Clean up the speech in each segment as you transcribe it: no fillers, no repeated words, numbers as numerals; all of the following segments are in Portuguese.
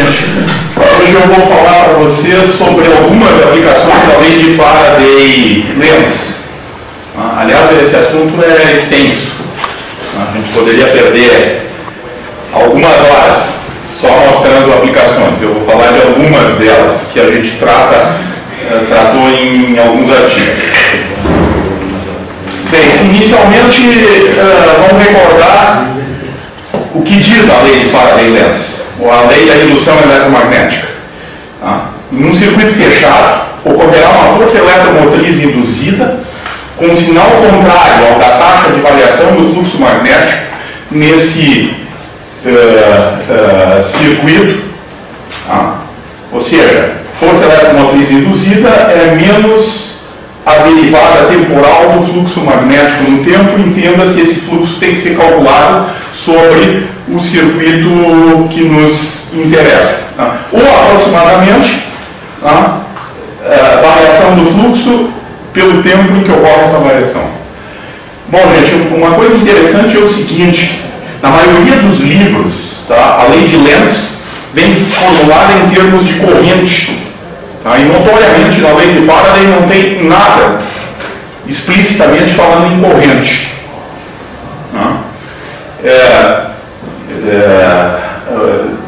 gente. Hoje eu vou falar para vocês sobre algumas aplicações da lei de Faraday-Lenz. Aliás, esse assunto é extenso. A gente poderia perder algumas horas só mostrando aplicações. Eu vou falar de algumas delas que a gente tratou em alguns artigos. Bem, inicialmente vamos recordar o que diz a lei de Faraday-Lenz, ou a lei da indução eletromagnética. Em um circuito fechado, ocorrerá uma força eletromotriz induzida com um sinal contrário ao da taxa de variação do fluxo magnético nesse circuito. Ou seja, força eletromotriz induzida é menos a derivada temporal do fluxo magnético no tempo. Entenda-se, esse fluxo tem que ser calculado sobre o circuito que nos interessa. Ou aproximadamente a variação do fluxo pelo tempo em que ocorre essa variação. Bom, gente, uma coisa interessante é o seguinte: na maioria dos livros, a lei de Lenz vem formulada em termos de corrente. E notoriamente na lei de Faraday não tem nada explicitamente falando em corrente.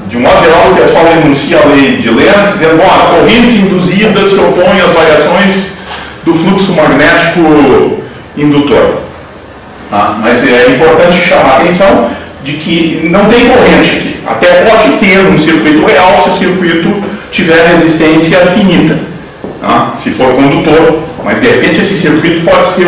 De um modo geral, o pessoal enuncia a lei de Lenz dizendo: bom, as correntes induzidas se opõem às variações do fluxo magnético indutor. Mas é importante chamar a atenção de que não tem corrente aqui. Até pode ter um circuito real se o circuito tiver resistência finita, se for condutor, mas de repente esse circuito pode ser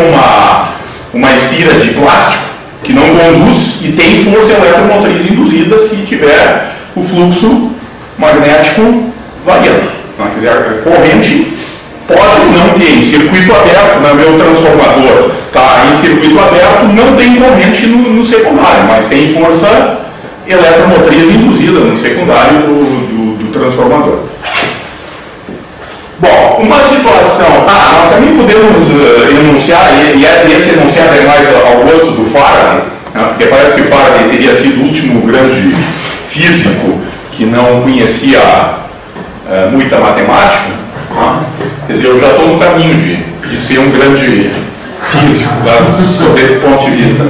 uma espira de plástico que não conduz e tem força eletromotriz induzida se tiver o fluxo magnético variando. Quer dizer, a corrente pode não ter. Em circuito aberto, no meu transformador em circuito aberto, não tem corrente no secundário, mas tem força eletromotriz induzida no secundário do transformador. Bom, uma situação... nós também podemos enunciar, e esse enunciado é mais ao gosto do Faraday, porque parece que Faraday teria sido o último grande físico que não conhecia muita matemática. Quer dizer, eu já estou no caminho de ser um grande físico, sob esse ponto de vista.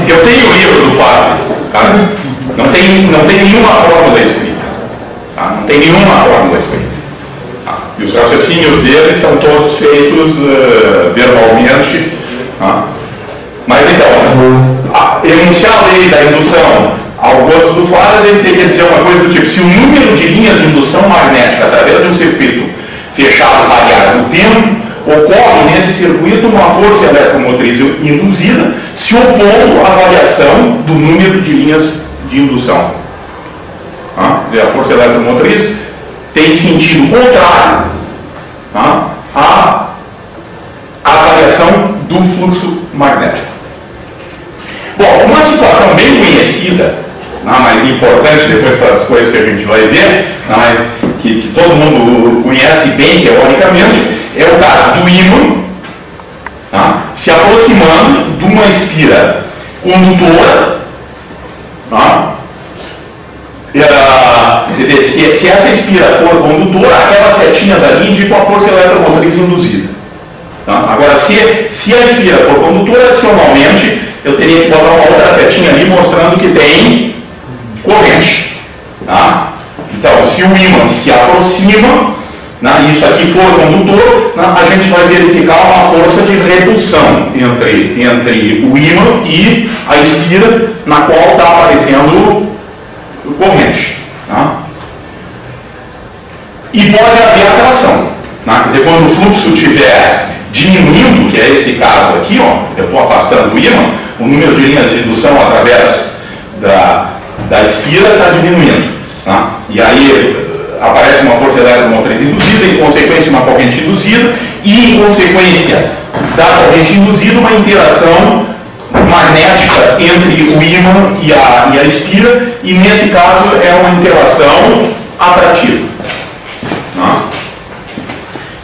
Eu tenho o livro do Faraday, não tem nenhuma fórmula escrita. Não tem nenhuma fórmula escrita. E os raciocínios dele são todos feitos verbalmente. Mas então, enunciar a lei da indução ao gosto do Faraday seria dizer uma coisa do tipo: se o número de linhas de indução magnética através de um circuito fechado variar no tempo, ocorre nesse circuito uma força eletromotriz induzida se opondo à variação do número de linhas de indução. Quer dizer, a força eletromotriz tem sentido contrário à variação do fluxo magnético. Bom, uma situação bem conhecida, mas importante depois para as coisas que a gente vai ver, mas que todo mundo conhece bem teoricamente, é o caso do ímã se aproximando de uma espira condutora. Quer dizer, se essa espira for condutora, aquelas setinhas ali indicam a força eletromotriz induzida. Agora, se a espira for condutora, adicionalmente eu teria que botar uma outra setinha ali mostrando que tem corrente. Então, se o ímã se aproxima, isso aqui for condutor, a gente vai verificar uma força de repulsão entre o ímã e a espira na qual está aparecendo corrente. E pode haver atração. Quer dizer, quando o fluxo estiver diminuindo, que é esse caso aqui, eu estou afastando o ímã, o número de linhas de indução através da espira está diminuindo. E aí aparece uma força eletromotriz induzida, em consequência uma corrente induzida, e em consequência da corrente induzida uma interação magnética entre o ímã e a espira, e nesse caso é uma interação atrativa.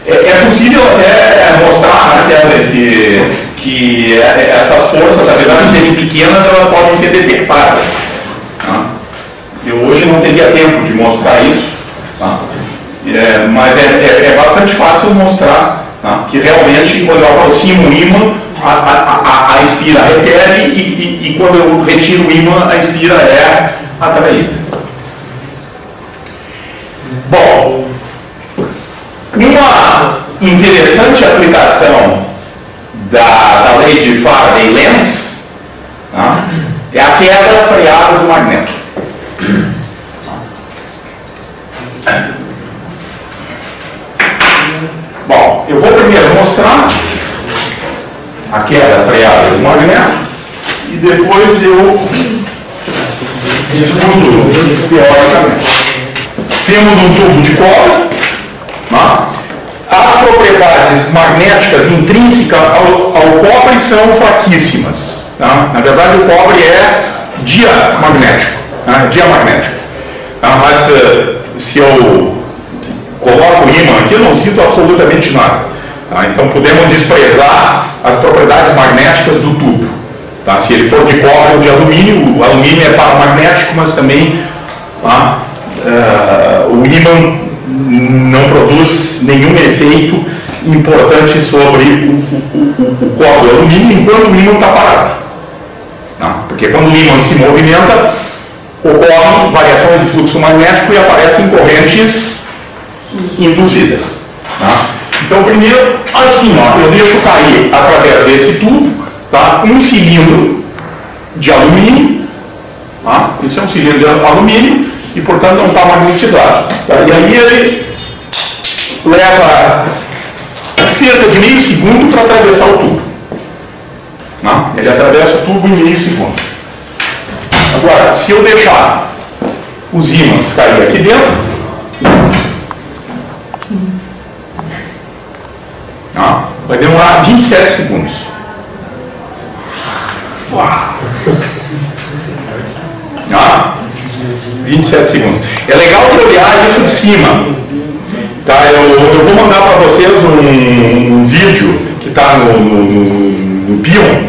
É possível até mostrar que essas forças, apesar de serem pequenas, pequenas, elas podem ser detectadas. Tá? Eu hoje não teria tempo de mostrar isso, tá? Mas é bastante fácil mostrar, tá? Que realmente, quando eu aproximo o ímã, a espira repele e quando eu retiro o ímã, a espira é atraída. Bom, uma interessante aplicação da lei de Faraday-Lenz, tá? É a queda freada do magneto. Bom, eu vou primeiro mostrar a queda freada do magneto e depois eu discuto teoricamente. Temos um tubo de cobre, tá? As propriedades magnéticas intrínsecas ao cobre são fraquíssimas, tá? Na verdade, o cobre é diamagnético, tá? Diamagnético, tá? Mas se eu coloco o ímã aqui, eu não sinto absolutamente nada, tá? Então podemos desprezar as propriedades magnéticas do tubo, tá? Se ele for de cobre ou de alumínio, o alumínio é paramagnético, mas também, tá? O ímã não produz nenhum efeito importante sobre o cobre do alumínio enquanto o ímã está parado. Não, porque quando o ímã se movimenta, ocorrem variações de fluxo magnético e aparecem correntes induzidas. Tá? Então, primeiro, assim, ó, eu deixo cair através desse tubo, tá, um cilindro de alumínio. Tá? Isso é um cilindro de alumínio e, portanto, não está magnetizado. Tá? E aí ele leva cerca de meio segundo para atravessar o tubo. Tá? Ele atravessa o tubo em meio segundo. Agora, se eu deixar os ímãs cair aqui dentro, vai demorar 27 segundos. Uau! 27 segundos. É legal de olhar isso de cima. Tá? Eu vou mandar para vocês um vídeo que está no Pion,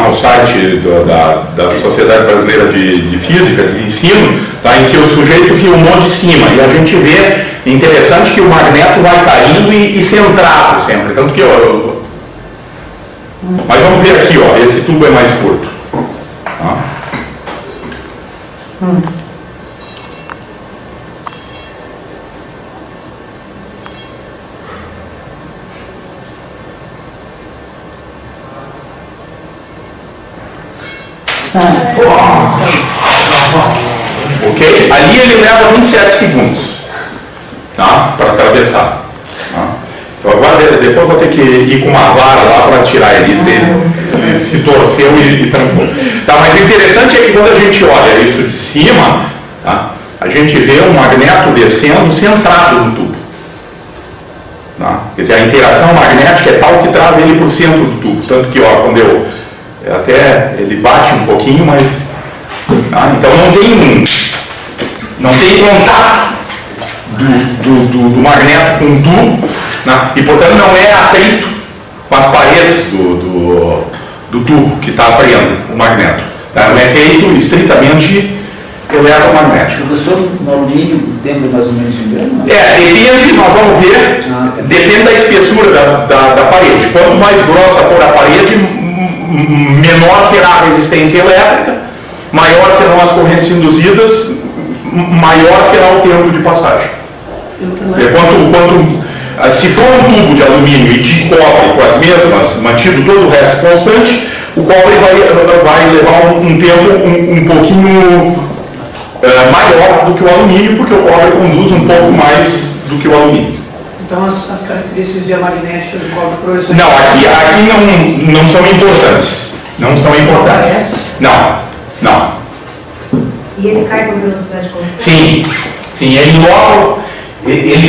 o site da Sociedade Brasileira de Física, de Ensino, tá? Em que o sujeito filmou de cima. E a gente vê, é interessante que o magneto vai caindo e centrado sempre. Tanto que mas vamos ver aqui, ó, esse tubo é mais curto. Tá? Ok? Ali ele leva 27 segundos, tá? Para atravessar. Tá? Então agora depois vou ter que ir com uma vara lá para tirar ele. Ele se torceu e trancou. Tá? Mas o interessante é que quando a gente olha isso de cima, tá? A gente vê o magneto descendo centrado no tubo. Tá? Quer dizer, a interação magnética é tal que traz ele para o centro do tubo. Tanto que, ó, quando até ele bate um pouquinho, mas tá? Então não tem contato do magneto com o tubo, né? E portanto não é atrito com as paredes do tubo que está freando o magneto, tá? Não é feito estritamente eletromagnético. Professor, no alumínio o tempo é mais ou menos o mesmo? Depende, nós vamos ver, depende da espessura da parede. Quanto mais grossa for a parede, menor será a resistência elétrica, maior serão as correntes induzidas, maior será o tempo de passagem. Se for um tubo de alumínio e de cobre com as mesmas, mantido todo o resto constante, o cobre vai levar um tempo um pouquinho maior do que o alumínio, porque o cobre conduz um pouco mais do que o alumínio. Então as características diamagnéticas do cobre, professor? Não, aqui não são importantes. Não são importantes. Não. E ele cai com velocidade constante? Sim, ele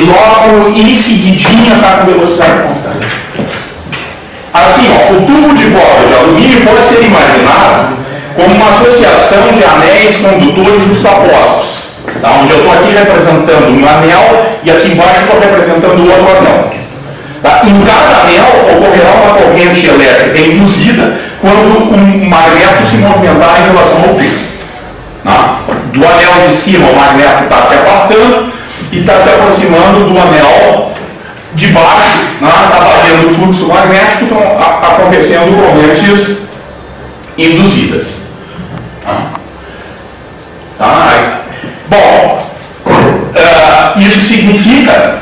logo em seguidinha está com velocidade constante. Assim, ó, o tubo de cobre de alumínio pode ser imaginado como uma associação de anéis condutores justapostos, tá? Onde eu estou aqui representando um anel e aqui embaixo estou representando o outro anel. Tá? Em cada anel ocorrerá uma corrente elétrica induzida quando o magneto se movimentar movimentar em relação ao pico. Tá? Do anel de cima, o magneto está se afastando e está se aproximando do anel de baixo, está variando o fluxo magnético, estão acontecendo correntes induzidas. Bom, isso significa,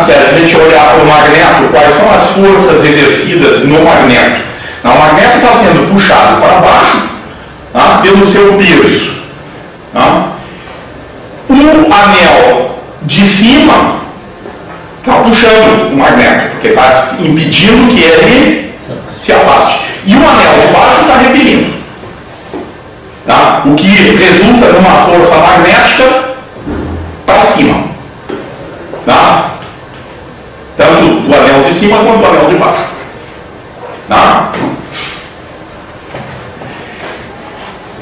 se a gente olhar para o magneto, quais são as forças exercidas no magneto? O magneto está sendo puxado para baixo pelo seu berço. O anel de cima está puxando o magneto, porque está impedindo que ele se afaste. E o anel de baixo está repelindo. O que resulta numa força magnética para cima. Tanto do anel de cima quanto do anel de baixo.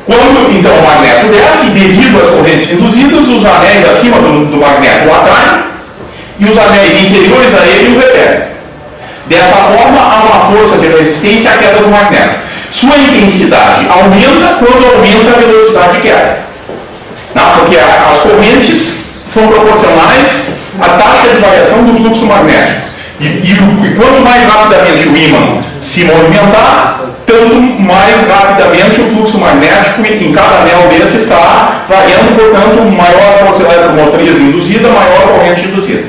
Quando então o magneto desce, devido às correntes induzidas, os anéis acima do magneto o atraem e os anéis inferiores a ele o repelem. Dessa forma, há uma força de resistência à queda do magneto. Sua intensidade aumenta quando aumenta a velocidade de queda. Porque as correntes são proporcionais à taxa de variação do fluxo magnético. E quanto mais rapidamente o ímã se movimentar, tanto mais rapidamente o fluxo magnético em cada anel desse está variando, portanto, maior a força eletromotriz induzida, maior a corrente induzida.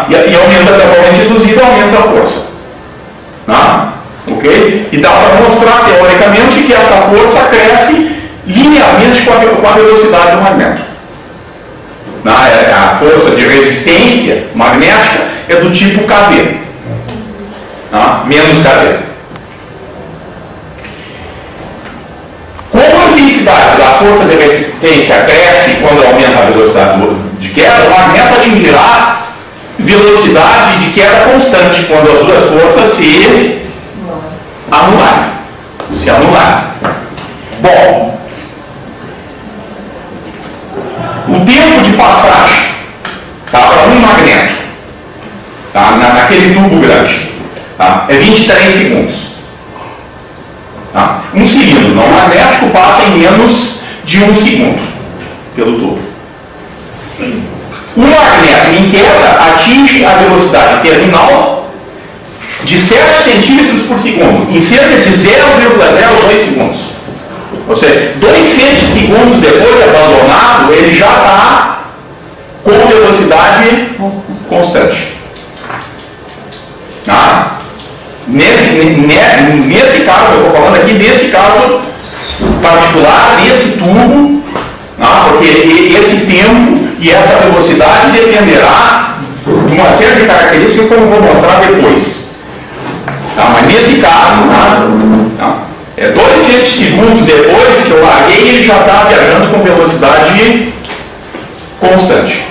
E aumentando a corrente induzida, aumenta a força. Ok? E dá para mostrar, teoricamente, que essa força cresce linearmente com a velocidade do magneto. A força de resistência magnética é do tipo kV. Menos kV. Como a intensidade da força de resistência cresce quando aumenta a velocidade de queda, o magneto atingirá velocidade de queda constante quando as duas forças se anularem. Bom, o tempo de passagem para um magneto naquele tubo grande é 23 segundos. Um cilindro não magnético passa em menos de 1 segundo pelo tubo. O magneto em queda atinge a velocidade terminal de 7 centímetros por segundo em cerca de 0,02 segundos. Ou seja, 2 segundos depois de abandonado, ele já está com velocidade constante. Nesse caso, eu estou falando aqui desse caso particular, desse tubo, porque esse tempo e essa velocidade dependerá de uma série de características que eu vou mostrar depois. Mas nesse caso, 2 segundos depois que eu larguei, ele já está viajando com velocidade constante.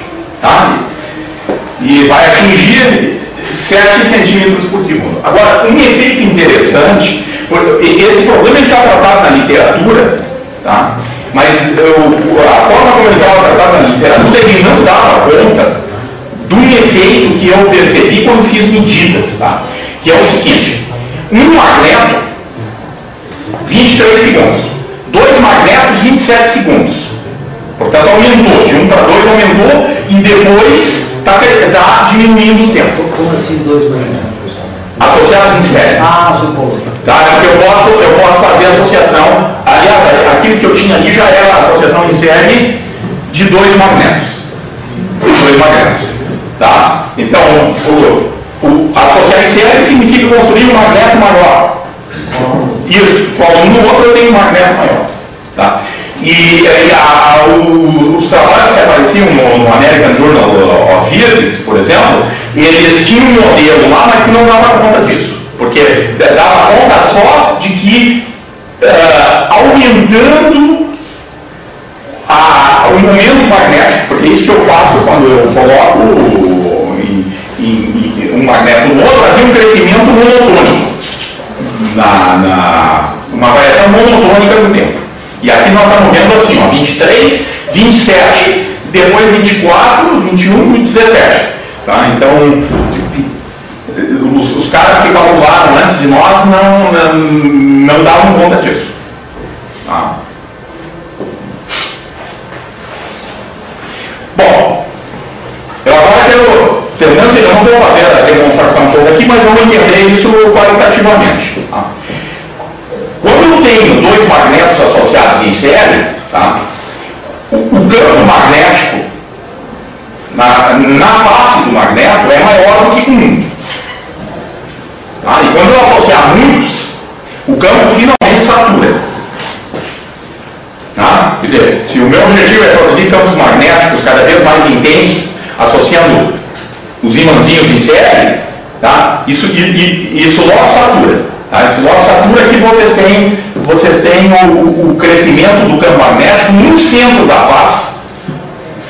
E vai atingir 7 centímetros por segundo. Agora, um efeito interessante, esse problema está tratado na literatura, mas a forma como ele estava tratado na literatura, ele não dava conta de um efeito que eu percebi quando fiz medidas, que é o seguinte: um magneto, 23 segundos, 2 magnetos, 27 segundos. Portanto, aumentou, de 1 para 2 aumentou e depois está diminuindo o tempo. Como assim 2 magnetos? Associados em série. Porque eu posso fazer associação. Aliás, aquilo que eu tinha ali já era a associação em série de 2 magnetos. Então, associar em série significa construir um magneto maior. Isso, quando um no outro eu tenho um magneto maior. E os trabalhos que apareciam no American Journal of Physics, por exemplo, eles tinham um modelo lá, mas que não dava conta disso. Porque dava conta só de que aumentando o momento magnético, porque é isso que eu faço quando eu coloco um magneto no outro, havia um crescimento monotônico, uma variação monotônica no tempo. E aqui nós estamos vendo assim, 23, 27, depois 24, 21 e 17. Então, os caras que calcularam antes de nós não davam conta disso. pelo menos eu não vou fazer a demonstração toda aqui, mas vamos entender isso qualitativamente. Tá? Quando eu tenho dois magnetos associados em série, tá? O campo magnético na face do magneto é maior do que um. Tá? E quando eu associar muitos, o campo finalmente satura. Tá? Quer dizer, se o meu objetivo é produzir campos magnéticos cada vez mais intensos, associando os imãzinhos em série, tá? Isso logo satura. Tá? Isso logo satura que vocês têm o crescimento do campo magnético no centro da face,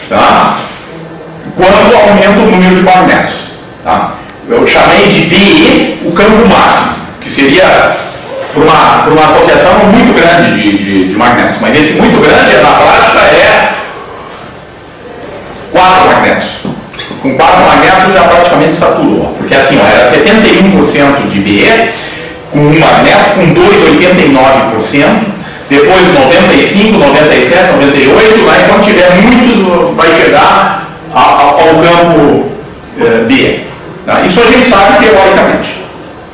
tá? Quando aumenta o número de magnetos. Tá? Eu chamei de DE o campo máximo, que seria por uma associação muito grande de magnetos. Mas esse muito grande, na prática, é 4 magnetos. Com 4 magnetos já praticamente saturou. Porque assim, ó, era 71% de BE, com um magneto, com 2,89%, depois 95, 97, 98, né? Quando tiver muitos, vai chegar ao campo BE. Tá? Isso a gente sabe teoricamente.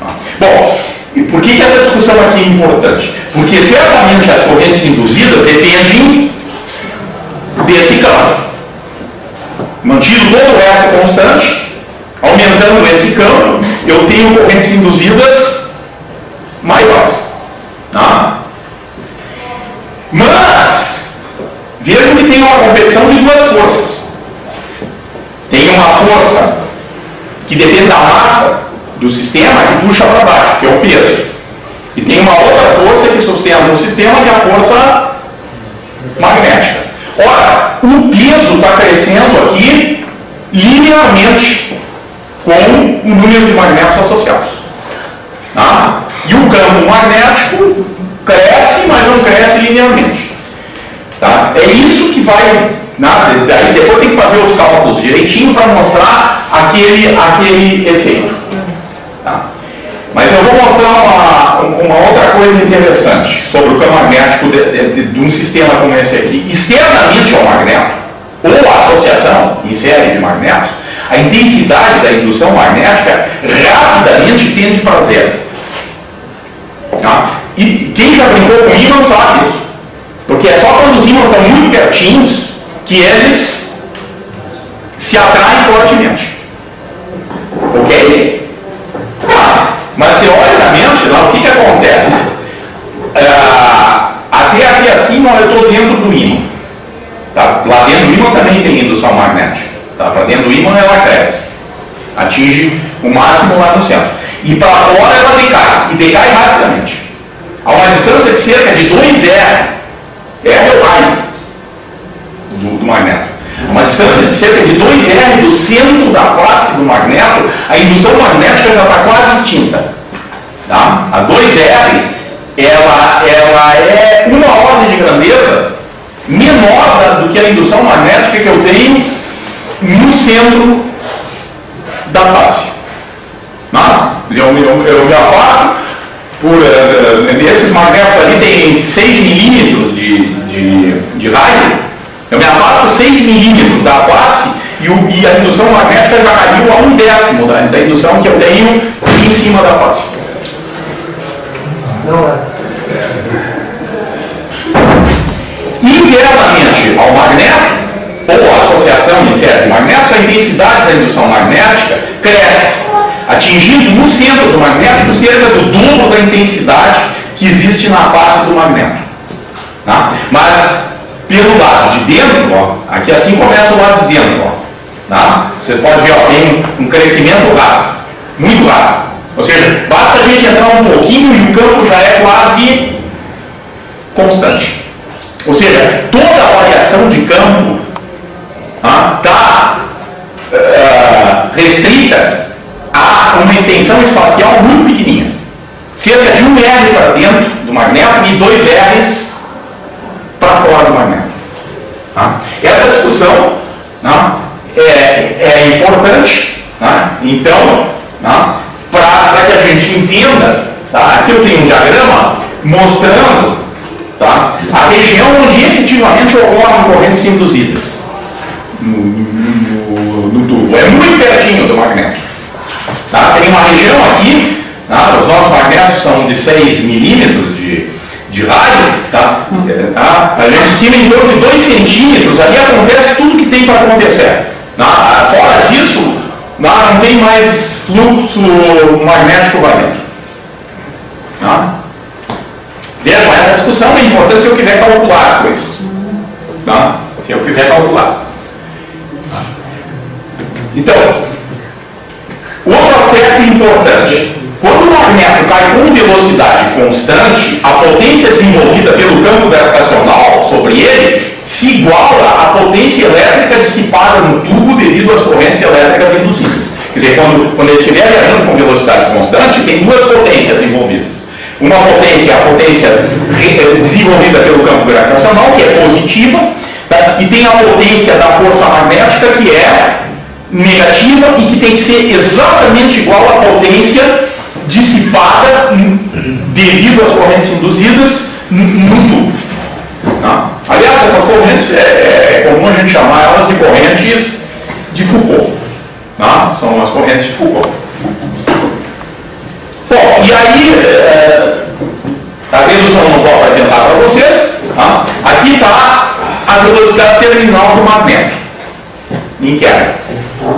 Tá? Bom, e por que essa discussão aqui é importante? Porque certamente as correntes induzidas dependem desse campo. Mantido todo o resto constante, aumentando esse campo, eu tenho correntes induzidas maiores. Tá? Mas, vejam que tem uma competição de duas forças. Tem uma força que depende da massa do sistema que puxa para baixo, que é o peso. E tem uma outra força que sustenta o sistema, que é a força magnética. Ora, o peso está crescendo aqui linearmente com o número de magnetos associados. Tá? E o campo magnético cresce, mas não cresce linearmente. Tá? É isso que vai... Daí depois tem que fazer os cálculos direitinho para mostrar aquele efeito. Tá? Mas eu vou mostrar uma outra coisa interessante sobre o campo magnético de um sistema como esse aqui. Externamente ao magneto, ou a associação em série de magnetos, a intensidade da indução magnética rapidamente tende para zero. Tá? E quem já brincou com ímãs sabe isso. Porque é só quando os ímãs estão muito pertinhos que eles se atraem fortemente. Ok? Mas teoricamente, lá, o que acontece? Até aqui acima eu estou dentro do ímã. Tá? Lá dentro do ímã também tem indução magnética. Tá? Para dentro do ímã ela cresce. Atinge o máximo lá no centro. E para fora ela decai. E decai rapidamente. A uma distância de cerca de 2R. R é o raio do magneto. A uma distância de cerca de 2R do centro da face do magneto, a indução magnética já está quase extinta. Tá? A 2R, ela é uma ordem de grandeza menor do que a indução magnética que eu tenho no centro da face. Tá? Eu me afasto esses magnetos ali tem 6 milímetros de raio. Eu me afasto 6 milímetros da face e a indução magnética já caiu a 1/10 da indução que eu tenho em cima da face. Internamente ao magneto, ou a associação em série de magnetos, a intensidade da indução magnética cresce, atingindo no centro do magnético cerca do dobro da intensidade que existe na face do magneto. Tá? Mas pelo lado de dentro, ó, aqui assim começa o lado de dentro. Ó, tá? Você pode ver, ó, tem um crescimento rápido, muito rápido. Ou seja, basta a gente entrar um pouquinho e o campo já é quase constante. Ou seja, toda a variação de campo está restrita a uma extensão espacial muito pequenininha. Cerca de 1R para dentro do magneto e 2 R's para fora do magneto. Tá? Essa discussão é importante. Tá? Então, para que a gente entenda, tá? Aqui eu tenho um diagrama mostrando, tá, a região onde efetivamente ocorrem correntes induzidas. No tubo, é muito pertinho do magneto. Tá? Tem uma região aqui, tá? Os nossos magnetos são de 6 milímetros de rádio, tá? A gente estima em torno de 2 centímetros, ali acontece tudo que tem para acontecer. Tá? Fora disso, não tem mais fluxo magnético lá dentro. Tá? Vejam, essa discussão é importante se eu quiser calcular as coisas. Tá? Se eu quiser calcular. Então, outro aspecto importante. Quando o magneto cai com velocidade constante, a potência desenvolvida pelo campo gravitacional sobre ele se iguala à potência elétrica dissipada no tubo devido às correntes elétricas induzidas. Quer dizer, quando ele estiver viajando com velocidade constante, tem duas potências envolvidas. Uma potência, a potência desenvolvida pelo campo gravitacional, que é positiva, tá? E tem a potência da força magnética, que é negativa e que tem que ser exatamente igual à potência dissipada devido às correntes induzidas no tubo. Tá? Aliás, essas correntes é comum a gente chamar elas de correntes de Foucault. Tá? São as correntes de Foucault. Bom, e aí, a dedução não vou apresentar para vocês. Tá? Aqui está a velocidade terminal do magneto em queda.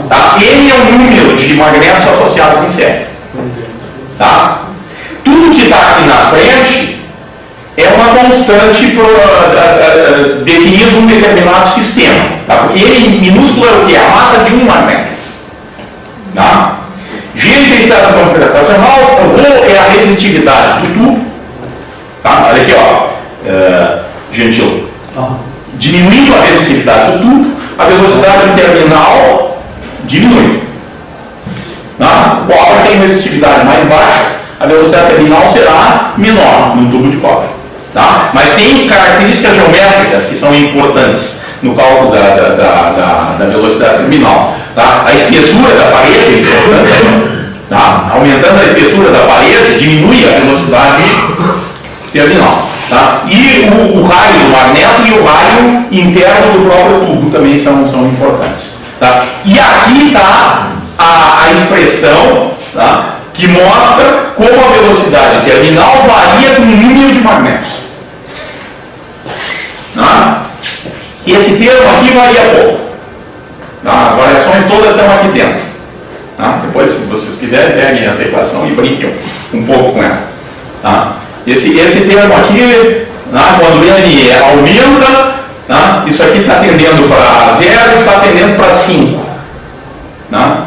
Tá? N é o número de magnetos associados em série. Tá? Tudo que está aqui na frente é uma constante definida num determinado sistema. Tá? Porque N minúsculo é o que? A massa de um magneto. Tá? G é a intensidade do campo gravitacional, Rho é a resistividade do tubo. Tá? Olha aqui, ó, gentil. Diminuindo a resistividade do tubo, a velocidade terminal diminui. Tá? O cobre tem resistividade mais baixa, a velocidade terminal será menor no tubo de cobre. Tá? Mas tem características geométricas que são importantes no cálculo da velocidade terminal. Tá? A espessura da parede é importante. Tá? Aumentando a espessura da parede, diminui a velocidade terminal. Tá? E o raio do magneto e o raio interno do próprio tubo também são importantes. Tá? E aqui está a expressão, tá? Que mostra como a velocidade terminal varia com o número de magnetos. Tá? Esse termo aqui varia pouco. Tá? As variações todas estão aqui dentro. Tá? Depois, se vocês quiserem, peguem essa equação e brinquem um pouco com ela. Tá? Esse termo aqui, tá? Quando N aumenta, tá? Isso aqui está tendendo para 0 e está tendendo para 5. Tá?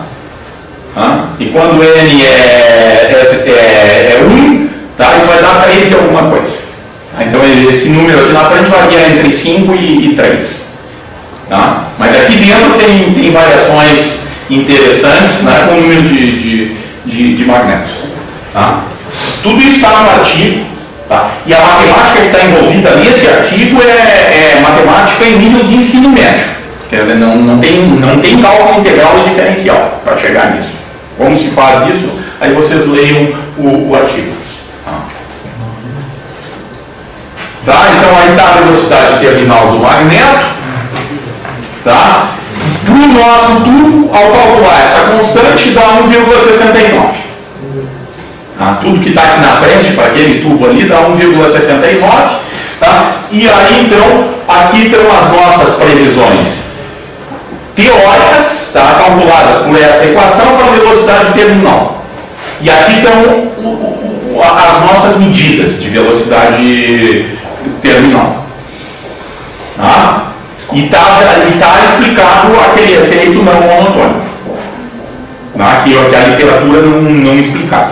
Tá? E quando N é 1, tá? Isso vai dar 3 e alguma coisa. Tá? Então esse número aqui na frente varia entre 5 e 3. Tá? Mas aqui dentro tem variações interessantes, né, com o número de magnetos. Tá? Tudo isso está no artigo. Tá? E a matemática que está envolvida nesse artigo é matemática em nível de ensino médio. Não tem cálculo integral e diferencial para chegar nisso. Como se faz isso? Aí vocês leiam o artigo. Tá? Então aí está a velocidade terminal do magneto. Tá? Para o nosso tubo, ao calcular essa constante, dá 1,69. Tá? Tudo que está aqui na frente, para aquele tubo ali, dá 1,69. Tá? E aí então, aqui estão as nossas previsões teóricas, tá? Calculadas por essa equação para a velocidade terminal. E aqui estão as nossas medidas de velocidade terminal. Tá? E está explicado aquele efeito não monotônico, tá? Que a literatura não explicava.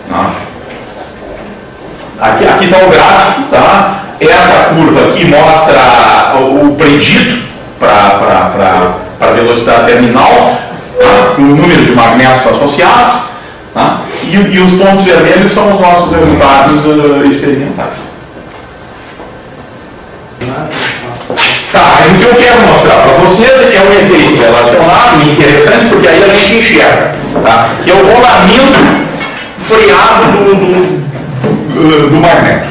Tá? Aqui está o gráfico. Tá? Essa curva aqui mostra o predito para a velocidade terminal, tá? O número de magnetos associados, tá? E os pontos vermelhos são os nossos resultados experimentais. Tá, o que eu quero mostrar para vocês é um efeito relacionado e interessante, porque aí a gente enxerga, tá? Que é o rolamento freado do magneto.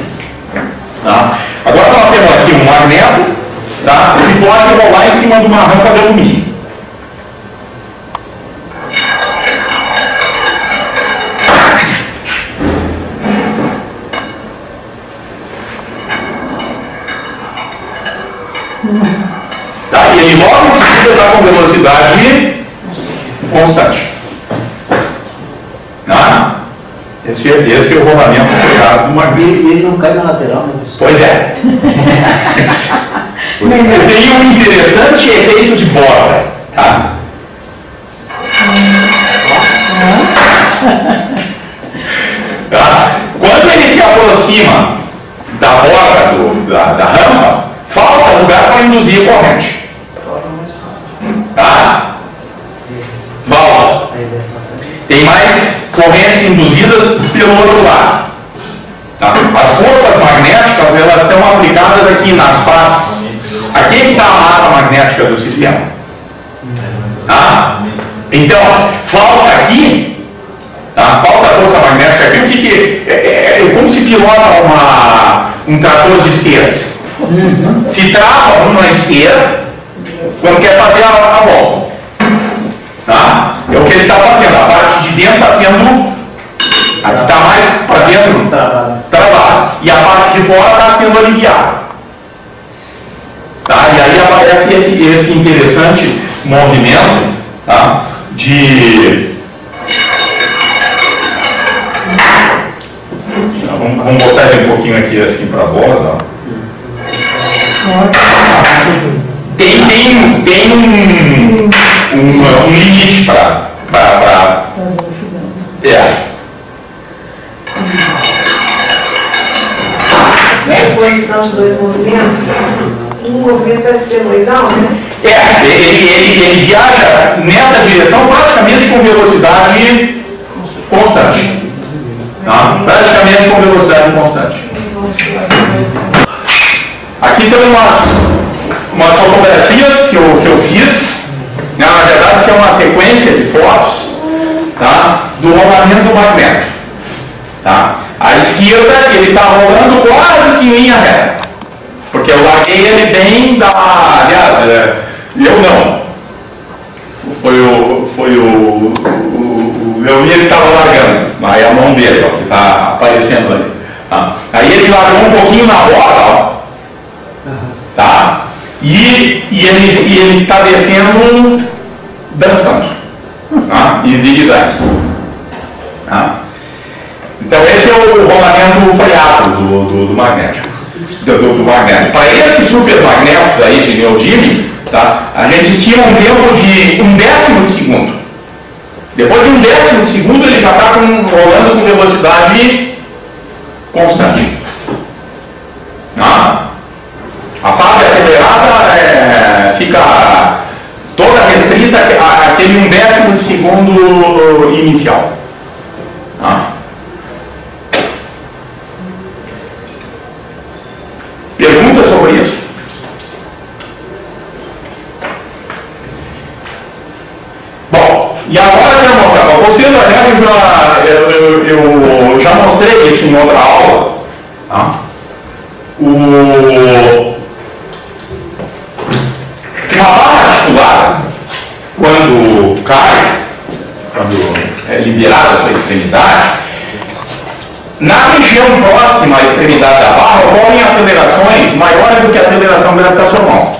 Tá? Agora nós temos aqui um magneto, tá? Que pode rolar em cima de uma rampa de alumínio. Tá? E ele logo em seguida está com velocidade constante. Tá? Esse é o rolamento freado do magneto. E ele não cai na lateral, né? Pois é. Tem um interessante efeito de borda. Tá? Tá? Quando ele se aproxima da borda da rampa, falta lugar para induzir a corrente. Tá? Falta. Tem mais correntes induzidas pelo outro lado. Tá? As forças magnéticas elas estão aplicadas aqui nas faces. Aqui é que está a massa magnética do sistema. Tá? Então, falta aqui, tá? Falta a força magnética aqui. O que é como se pilota um trator de esteiras. Se trava uma esteira quando quer fazer a volta. Tá? É o que ele está fazendo. A parte de dentro está sendo. Aqui está mais para dentro travada. E a parte de fora está sendo aliviada. Tá? E aí aparece esse interessante movimento, tá? Vamos botar ele um pouquinho aqui assim para a borda. Tem um limite para A conexão de dois movimentos, um movimento é senoidal, né? Ele viaja nessa direção praticamente com velocidade constante. Tá? Praticamente com velocidade constante. Aqui tem umas fotografias que eu fiz. Na verdade, isso é uma sequência de fotos, tá? Do rolamento do magneto. Tá? À esquerda, ele está rolando quase que em linha reta. Porque eu larguei ele bem da. Aliás, eu não. Foi o Leonir que estava largando. Aí a mão dele, ó, que está aparecendo ali. Tá? Aí ele largou um pouquinho na borda, ó. Tá? E ele está descendo dançando. Tá? Em zigue-zague. Tá? Então esse é o rolamento freado do magnético. Do magnético. Para esses supermagnetos aí de neodímio, tá? A gente estima um tempo de 1/10 de segundo. Depois de 1/10 de segundo ele já está rolando com velocidade constante. Tá? A fase acelerada fica toda restrita àquele 1/10 de segundo inicial. Tá? Perguntas sobre isso? Bom, e agora eu quero mostrar para vocês, aliás, eu já mostrei isso em outra aula. Tá? Uma barra articular, quando cai, quando é liberada a sua extremidade, na região próxima à extremidade da barra ocorrem acelerações maiores do que a aceleração gravitacional.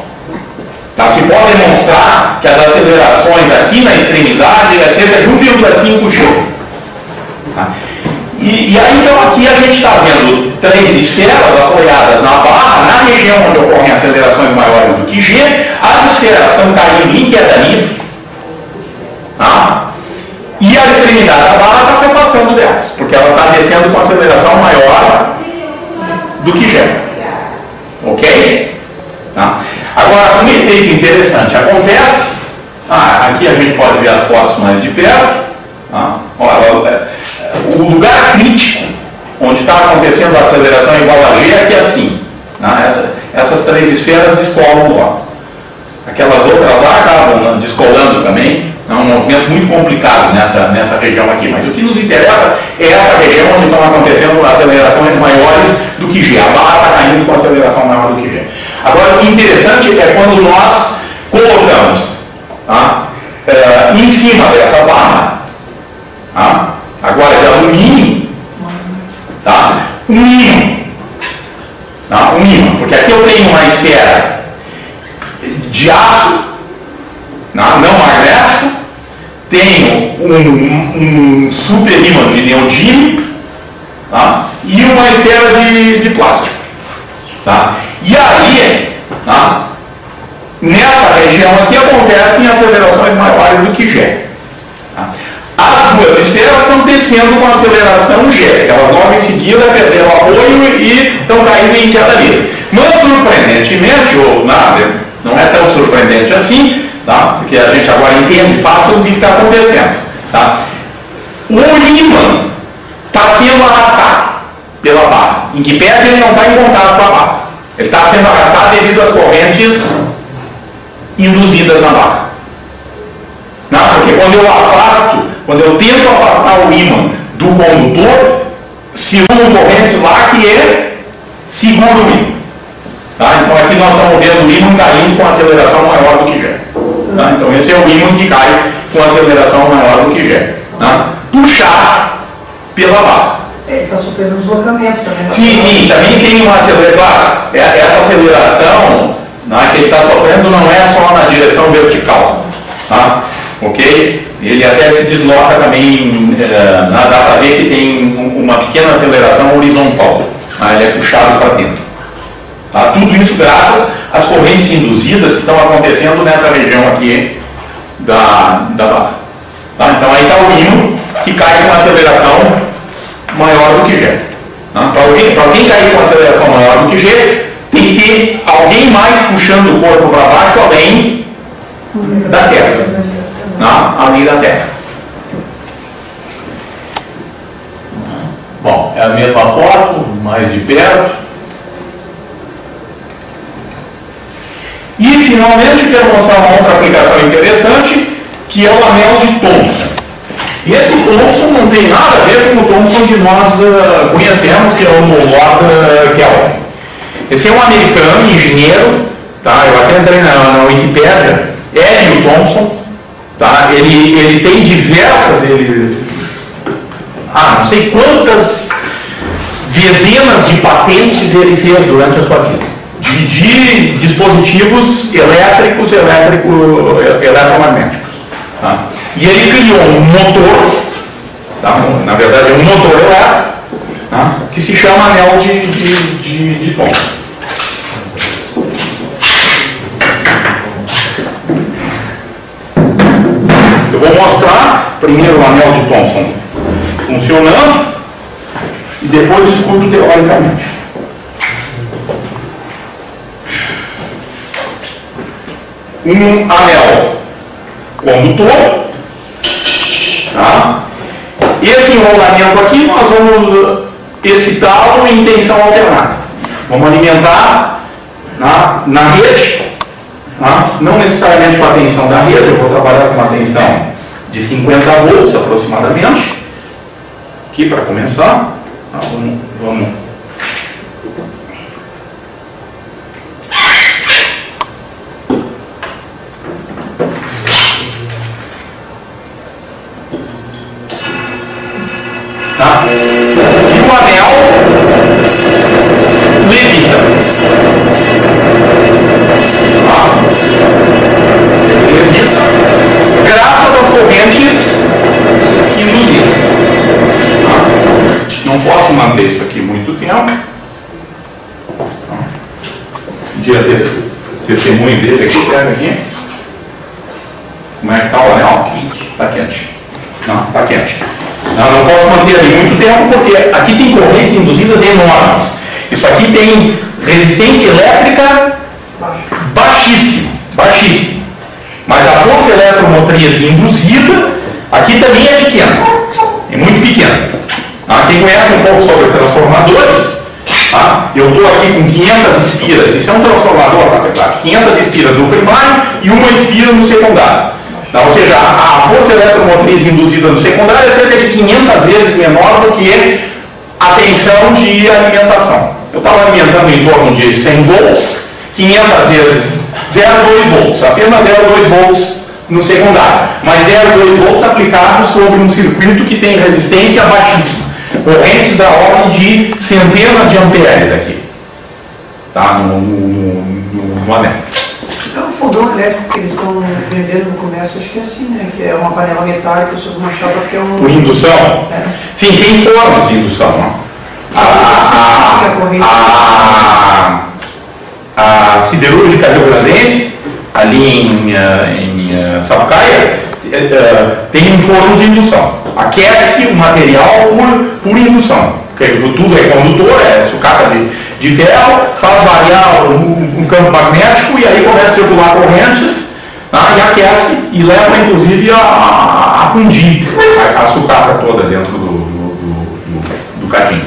Tá? Se pode demonstrar que as acelerações aqui na extremidade é cerca de 1,5 G. Tá? E aí então aqui a gente está vendo 3 esferas apoiadas na barra, na região onde ocorrem acelerações maiores do que G, as esferas estão caindo em queda livre. Tá? E a extremidade da barra está se afastando delas, porque ela está descendo com aceleração maior do que G. Ok? Tá? Agora, um efeito interessante acontece. Aqui a gente pode ver as fotos mais de perto. Tá? Olha, o lugar crítico onde está acontecendo a aceleração igual a G é aqui assim. Tá? Essas 3 esferas descolam lá. Aquelas outras lá acabam descolando também. É um movimento muito complicado nessa região aqui, mas o que nos interessa é essa região onde estão acontecendo acelerações maiores do que G. A barra está caindo com aceleração maior do que G. Agora, o interessante é quando nós colocamos, tá, em cima dessa barra, tá, agora de alumínio, tá, um ímã, porque aqui eu tenho uma esfera de aço, não magnético, tenho um super ímã de neodímio, tá? E uma esfera de plástico. Tá? E aí, tá? Nessa região aqui acontecem acelerações maiores do que G. Tá? As duas esferas estão descendo com aceleração G, elas logo em seguida perderam apoio e estão caindo em queda livre. Mas surpreendentemente, ou nada, não é tão surpreendente assim, tá? Porque a gente agora entende fácil o que está acontecendo. Tá? O ímã está sendo arrastado pela barra, em que pese ele não está em contato com a barra. Ele está sendo arrastado devido às correntes induzidas na barra. Não, porque quando eu tento afastar o ímã do condutor, circulam correntes lá que seguram o ímã. Tá? Então aqui nós estamos vendo o ímã caindo com aceleração maior do que G. Tá? Então esse é o ímã que cai com aceleração maior do que G. Tá? Puxado pela barra. Ele está sofrendo deslocamento também. Sim, também tem uma aceleração. Claro, essa aceleração que ele está sofrendo não é só na direção vertical. Tá? Ok? Ele até se desloca também, dá para ver que tem uma pequena aceleração horizontal. Tá? Ele é puxado para dentro. Tá? Tudo isso graças às correntes induzidas que estão acontecendo nessa região aqui da barra. Tá? Então aí está o ímã que cai com aceleração maior do que G. Tá? Para alguém cair com aceleração maior do que G, tem que ter alguém mais puxando o corpo para baixo além da Terra. Tá? Além da Terra. Bom, é a mesma foto, mais de perto. E finalmente quero mostrar uma outra aplicação interessante, que é o anel de Thomson. E esse Thomson não tem nada a ver com o Thomson que nós conhecemos, que é o Lord Kelvin. Esse é um americano, engenheiro, tá? Eu até entrei na Wikipédia, Hélio Thomson, tá? Ele tem diversas, não sei quantas dezenas de patentes ele fez durante a sua vida, de dispositivos elétricos, eletromagnéticos. Tá? E ele criou um motor, tá? Na verdade é um motor elétrico, tá? Que se chama anel de Thomson. Eu vou mostrar primeiro o anel de Thomson funcionando e depois discuto teoricamente. Um anel condutor, tá? Esse enrolamento aqui nós vamos excitá-lo em tensão alternada. Vamos alimentar na rede, tá? Não necessariamente com a tensão da rede, eu vou trabalhar com uma tensão de 50 volts aproximadamente. Aqui para começar, tá? Vamos. Tá? E o anel levita. Tá? Levita graças às correntes induzidas. Tá? Não posso manter isso aqui muito tempo. Podia ter testemunho dele aqui, pega aqui. Como é que está o anel? Está quente. Não, está quente. Não posso manter ali muito tempo porque aqui tem correntes induzidas enormes. Isso aqui tem resistência elétrica baixíssima. Mas a força eletromotriz induzida aqui também é pequena. É muito pequena. Quem conhece um pouco sobre transformadores, eu estou aqui com 500 espiras. Isso é um transformador, na verdade. 500 espiras no primário e uma espira no secundário. Ou seja, a força eletromotriz induzida no secundário é cerca de 500 vezes menor do que a tensão de alimentação. Eu estava alimentando em torno de 100 volts, 500 vezes 0,2 volts, apenas 0,2 volts no secundário, mas 0,2 volts aplicados sobre um circuito que tem resistência baixíssima, correntes da ordem de centenas de amperes aqui, tá? no anel. É um fogão indução elétrica que eles estão vendendo no comércio, acho que é assim, né? Que é uma panela metálica sobre uma chapa que é um... Por indução? É. Sim, tem formas de indução. Né? A siderúrgica rio-grandense, ali em Sapucaia, tem um forno de indução. Aquece o material por indução. Porque tudo é condutor, é sucata de ferro, faz variar um campo magnético e aí começa a circular correntes, e aquece e leva inclusive a fundir a sucata toda dentro do cadinho.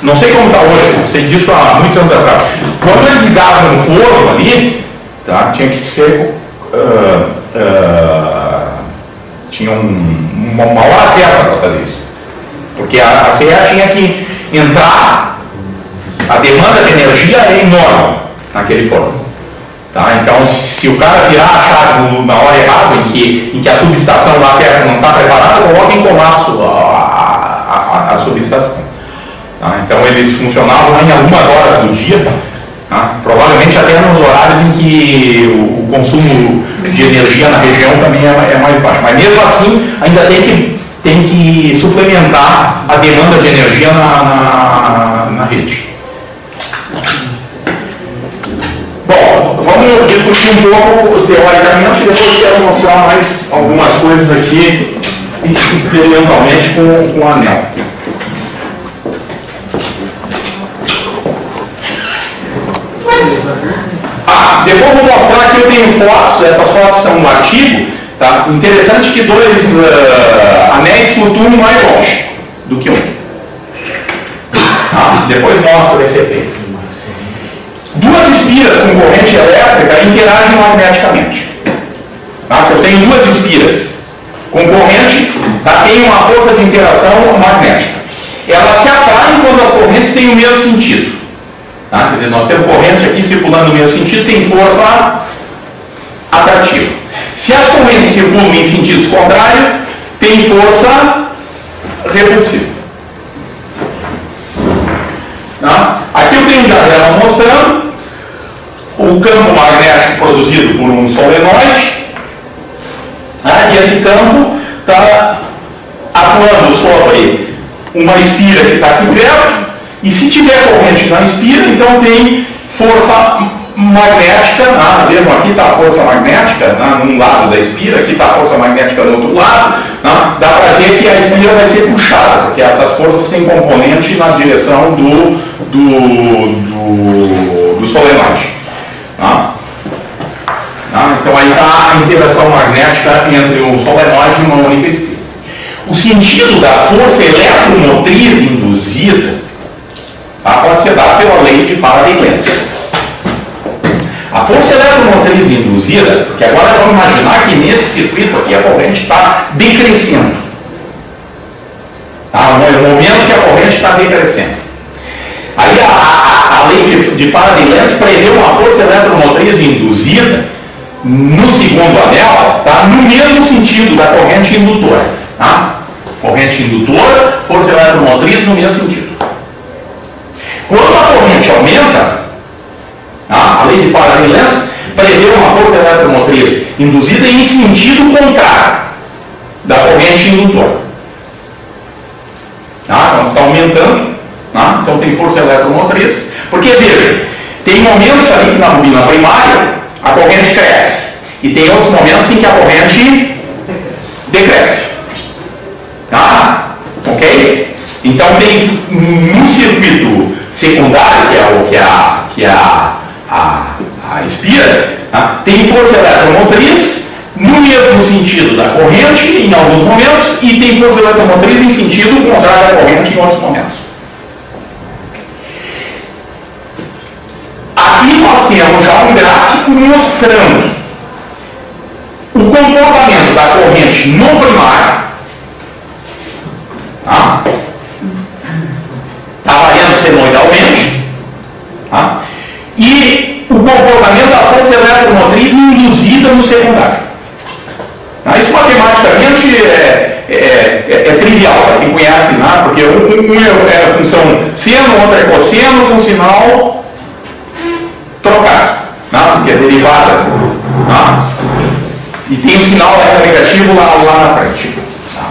Não sei como está hoje, sei disso há muitos anos atrás. Quando eles ligavam no forno ali, tá, tinha que ser. Tinha uma hora certa para fazer isso. Porque a CE tinha que entrar, a demanda de energia é enorme naquele forno. Tá? Então, se o cara virar a chave na hora errada, em que a subestação lá perto não está preparada, coloca em colapso a subestação. Tá? Então eles funcionavam em algumas horas do dia, tá? Provavelmente até nos horários em que o consumo de energia na região também é mais baixo. Mas mesmo assim ainda tem que suplementar a demanda de energia na rede. Bom, vamos discutir um pouco teoricamente e depois quero mostrar mais algumas coisas aqui experimentalmente com o anel. Depois vou mostrar que eu tenho fotos, essas fotos estão no artigo. Tá? Interessante que dois anéis flutuam mais longe do que um. Tá? Depois mostro esse efeito. Duas espiras com corrente elétrica interagem magneticamente. Tá? Se eu tenho duas espiras com corrente, tá? Tem uma força de interação magnética. Elas se atraem quando as correntes têm o mesmo sentido. Tá? Quer dizer, nós temos corrente aqui circulando no mesmo sentido, tem força atrativa. Se as correntes circulam em sentidos contrários, tem força repulsiva. Tá? Aqui eu tenho um diagrama mostrando o campo magnético produzido por um solenoide, tá? E esse campo está atuando sobre uma espira que está aqui perto. E se tiver corrente na espira, então tem força magnética, mesmo aqui está a força magnética, num lado da espira, aqui está a força magnética do outro lado, dá para ver que a espira vai ser puxada, porque essas forças têm componente na direção do solenoide. Então aí está a interação magnética entre o solenoide e uma única espira. O sentido da força eletromotriz induzida pode ser dada pela lei de Faraday-Lenz. A força eletromotriz induzida, porque agora vamos imaginar que nesse circuito aqui a corrente está decrescendo. No momento que a corrente está decrescendo. Aí a lei de Faraday-Lenz prevê uma força eletromotriz induzida no segundo anel, no mesmo sentido da corrente indutora. Corrente indutora, força eletromotriz no mesmo sentido. Quando a corrente aumenta, a lei de Faraday-Lenz prevê uma força eletromotriz induzida em sentido contrário da corrente indutora. Então está aumentando, então tem força eletromotriz, porque veja, tem momentos ali que na bobina primária a corrente cresce, e tem outros momentos em que a corrente decresce. Ok? Então tem no circuito secundário, que é a espira, tem força eletromotriz no mesmo sentido da corrente em alguns momentos e tem força eletromotriz em sentido contrário da corrente em outros momentos. Aqui nós temos já um gráfico mostrando o comportamento da corrente no primário. Está variando senoidalmente, e o comportamento da força eletromotriz induzida no secundário. Isso matematicamente é trivial para quem conhece, porque um é a função seno, o outro é cosseno, com sinal derivada. Tá? E tem o sinal negativo lá na frente. Tá?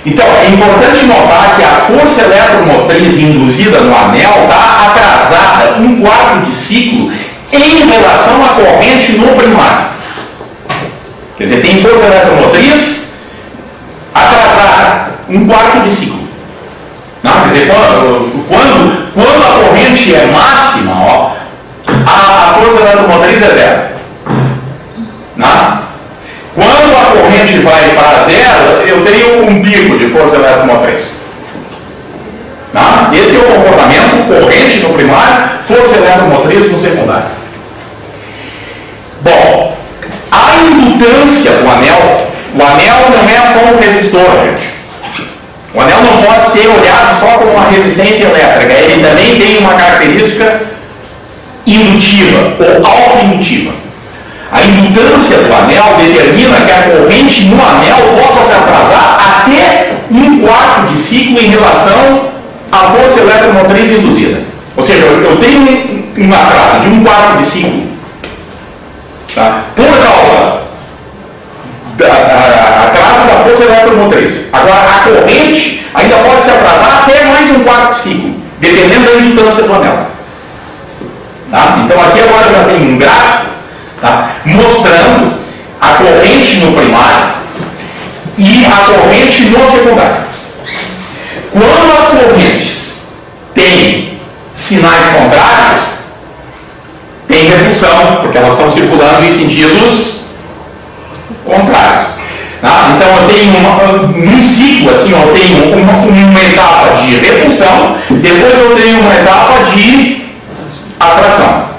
Então, é importante notar que a força eletromotriz induzida no anel está atrasada 1/4 de ciclo em relação à corrente no primário. Quer dizer, tem força eletromotriz atrasada 1/4 de ciclo. Não, quer dizer, quando a corrente é máxima, ó, a força eletromotriz é zero. Não? Quando a corrente vai para zero, eu teria um pico de força eletromotriz. Não? Esse é o comportamento: corrente no primário, força eletromotriz no secundário. Bom, a indutância do anel, o anel não é só um resistor, gente. O anel não pode ser olhado só como uma resistência elétrica, ele também tem uma característica indutiva ou autoindutiva. A indutância do anel determina que a corrente no anel possa se atrasar até 1/4 de ciclo em relação à força eletromotriz induzida. Ou seja, eu tenho um atraso de 1/4 de ciclo, tá? Por causa atraso da força eletromotriz. Agora, a corrente ainda pode se atrasar até mais 1/4 de ciclo, dependendo da indutância do anel. Tá? Então, aqui agora já tem um gráfico, tá, mostrando a corrente no primário e a corrente no secundário. Quando as correntes têm sinais contrários, tem repulsão, porque elas estão circulando em sentidos contrários. Tá? Então eu tenho num ciclo assim, eu tenho uma etapa de repulsão, depois eu tenho uma etapa de atração.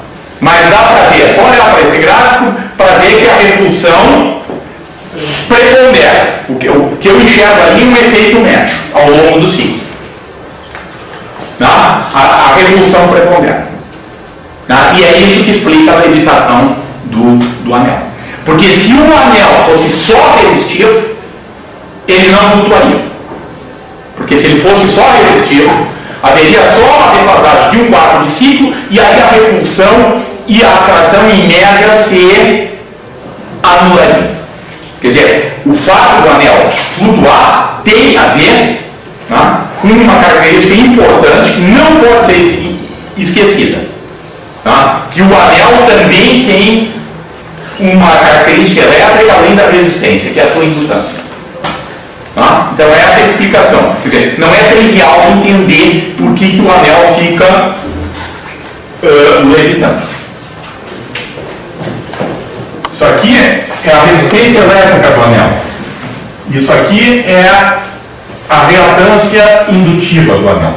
Mas dá para ver, é só olhar para esse gráfico para ver que a repulsão prepondera. O que eu enxergo ali é um efeito médio ao longo do ciclo. Tá? A repulsão prepondera. Tá? E é isso que explica a levitação do anel. Porque se o anel fosse só resistivo, ele não flutuaria. Porque se ele fosse só resistivo, haveria só uma defasagem de 1/4 de ciclo e aí a repulsão e a atração em média se anulariam. Quer dizer, o fato do anel flutuar tem a ver, né, com uma característica importante que não pode ser esquecida. Tá? Que o anel também tem uma característica elétrica além da resistência, que é a sua indutância. Tá? Então essa é a explicação. Quer dizer, não é trivial entender por que o anel fica levitando. Isso aqui é a resistência elétrica do anel. Isso aqui é a reatância indutiva do anel.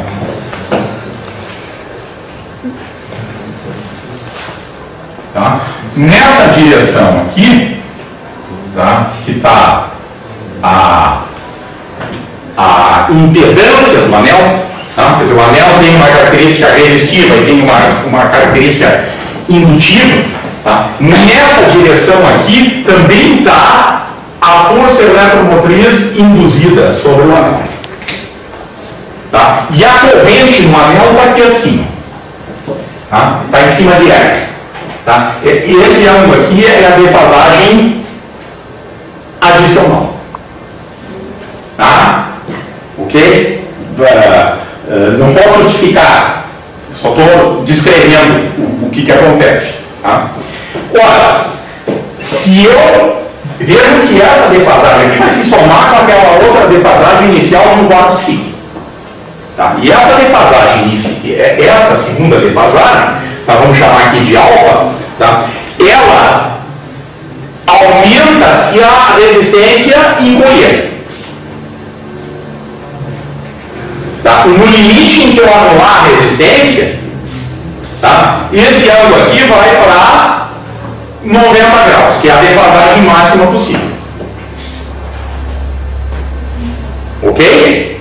Tá? Nessa direção aqui, tá, que está a impedância do anel, tá? Quer dizer, o anel tem uma característica resistiva e tem uma característica indutiva. Tá? Nessa direção aqui também está a força eletromotriz induzida sobre o anel. Tá? E a corrente no anel está aqui assim. Tá? Está em cima de F. Tá? Esse ângulo aqui é a defasagem adicional. Tá? Ok? Não posso justificar, só estou descrevendo o que acontece. Tá? Ora, se eu vejo que essa defasagem aqui vai se somar com aquela outra defasagem inicial de 1/4 ciclo. Tá? E essa defasagem, essa segunda defasagem, tá, vamos chamar aqui de alfa, tá? Ela aumenta se a resistência encolher. Tá? No limite em que eu anular a resistência, tá, esse ângulo aqui vai para 90 graus, que é a defasagem máxima possível. Ok?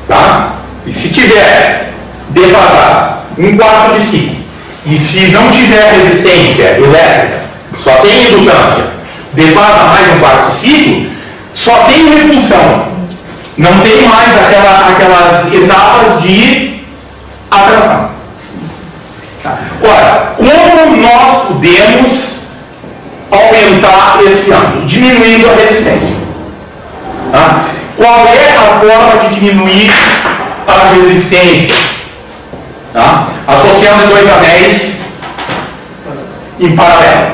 Tá? E se tiver defasado 1/4 de ciclo, e se não tiver resistência elétrica, só tem indutância, defasa mais 1/4 de ciclo, só tem repulsão. Não tem mais aquelas etapas de atração. Tá? Ora, como nós podemos aumentar esse ângulo, diminuindo a resistência. Tá? Qual é a forma de diminuir a resistência? Tá? Associando dois anéis em paralelo,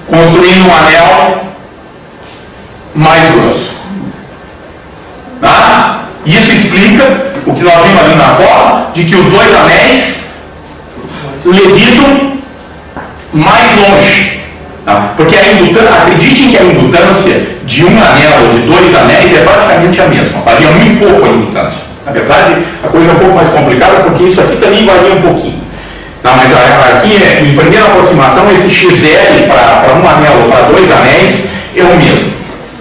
construindo um anel mais grosso. Tá? Isso explica o que nós vimos ali na foto, de que os dois anéis levitam mais longe. Tá? Porque acreditem que a indutância de um anel ou de dois anéis é praticamente a mesma, varia muito pouco a indutância. Na verdade, a coisa é um pouco mais complicada, porque isso aqui também varia um pouquinho. Tá? Mas aqui, em primeira aproximação, esse XL para um anel ou para dois anéis é o mesmo.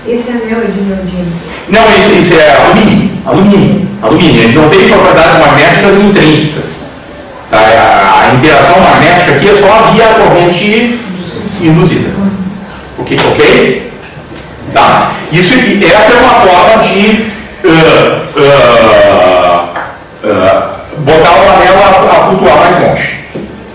Esse anel é de neodímio? Não, esse é alumínio. Ele não tem propriedades magnéticas intrínsecas. Tá? A interação magnética aqui é só via corrente induzida. Ok? Tá? Essa é uma forma de botar o anel a flutuar mais longe.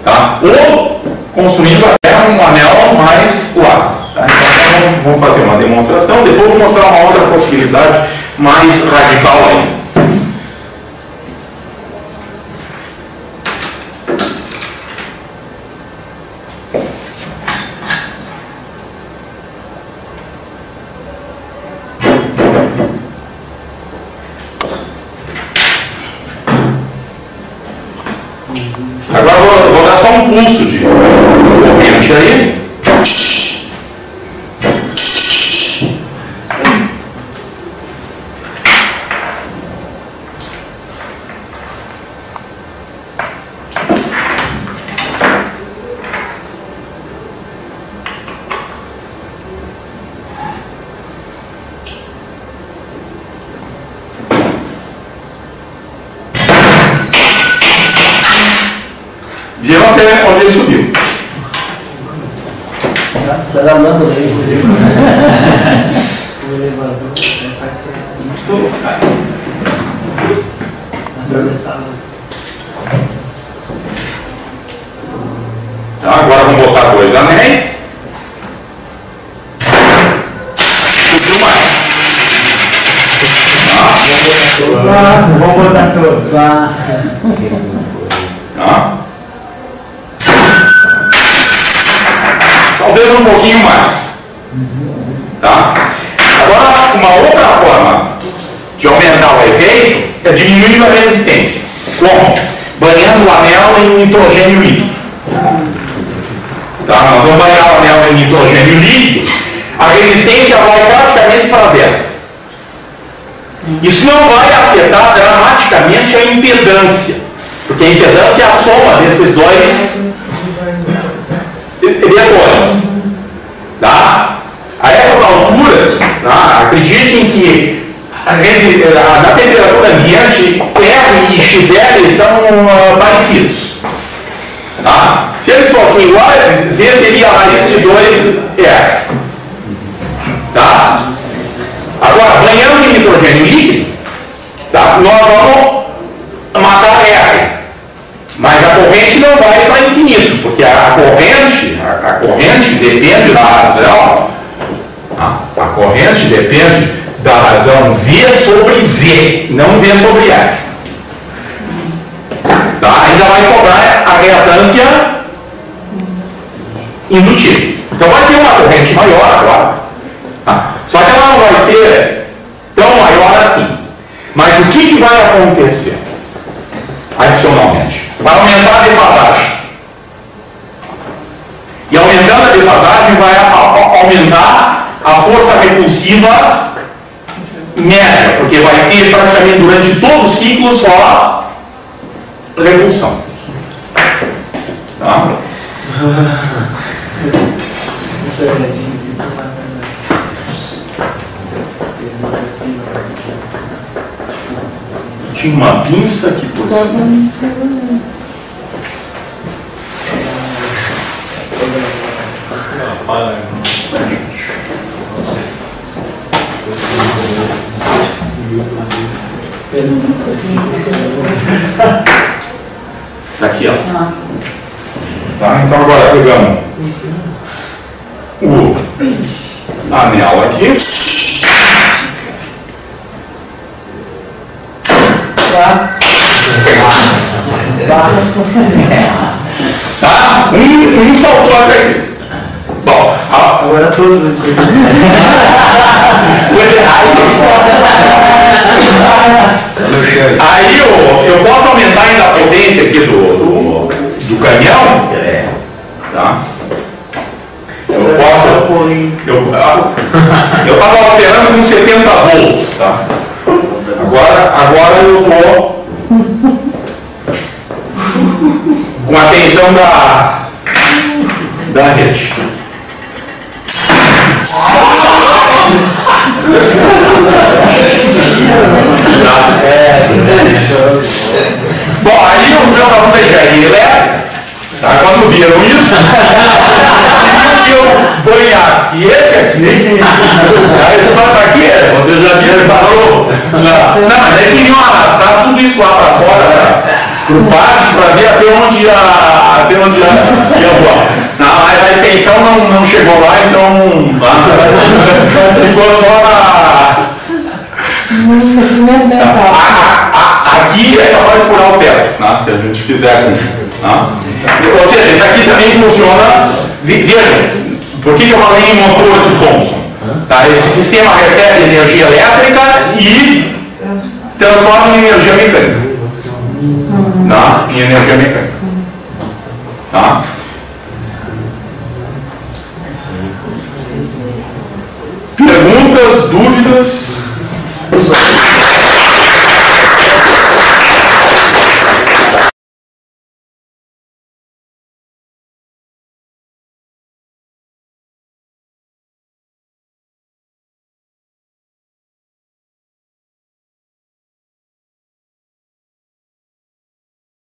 Tá? Ou construindo até um anel mais largo. Tá? Então vamos fazer uma demonstração, depois vou mostrar uma outra possibilidade mais radical ainda. Agora vou dar só um pulso de corrente aí. Viram até onde ele subiu. Está dando aí. O elevador faz Gostou? atravessado. Tá, agora vamos botar dois anéis. Subiu mais. Vamos botar todos. Tá? Talvez um pouquinho mais. Tá? Agora, uma outra forma de aumentar o efeito é diminuindo a resistência. Como? Banhando o anel em nitrogênio líquido. Tá? Nós vamos banhar o anel em nitrogênio líquido, a resistência vai praticamente para zero. Isso não vai afetar dramaticamente a impedância, porque a impedância é a soma desses dois vetores. Tá? A essas alturas, tá? Acreditem que na temperatura ambiente R e XL são parecidos. Tá? Se eles fossem iguais, Z seria a raiz de 2R. Tá? Agora, banhando em nitrogênio líquido, tá? Nós vamos matar R. Mas a corrente não vai para infinito, porque a corrente depende da razão. A corrente depende da razão V sobre Z, não V sobre F. Tá? Ainda vai sobrar a reatância indutiva. Então vai ter uma corrente maior agora. Tá? Só que ela não vai ser tão maior assim. Mas o que vai acontecer? Adicionalmente, vai aumentar a defasagem. E aumentando a defasagem vai aumentar a força repulsiva média, porque vai ter praticamente durante todo o ciclo só repulsão. Tá? Tinha uma pinça aqui por cima. Tá aqui, ó. Tá? Então agora pegamos o anel aqui. Tá? Um saltou até aqui. Bom, Agora todos aqui. Aí eu posso aumentar ainda a potência aqui do canhão, tá? Eu estava operando com 70 volts, tá? Agora eu estou com a tensão da rede. Bom, aí os meus alunos da engenharia elétrica, tá? Quando viram isso, queriam que eu banhasse esse aqui. Aí eles falaram, pra quê? Você já viram, parou? Não, mas aí queriam arrastar tudo isso lá para fora, pro pátio, para ver até onde ia voar. Não, mas a extensão não chegou lá, então ficou só na... Aqui é capaz de furar o teto, né, se a gente fizer com. Né? Ou seja, isso aqui também funciona. Vejam, por que eu falei em motor de Thomson? Tá? Esse sistema recebe energia elétrica e transforma em energia mecânica. Tá? Em energia mecânica. Tá? Perguntas, dúvidas?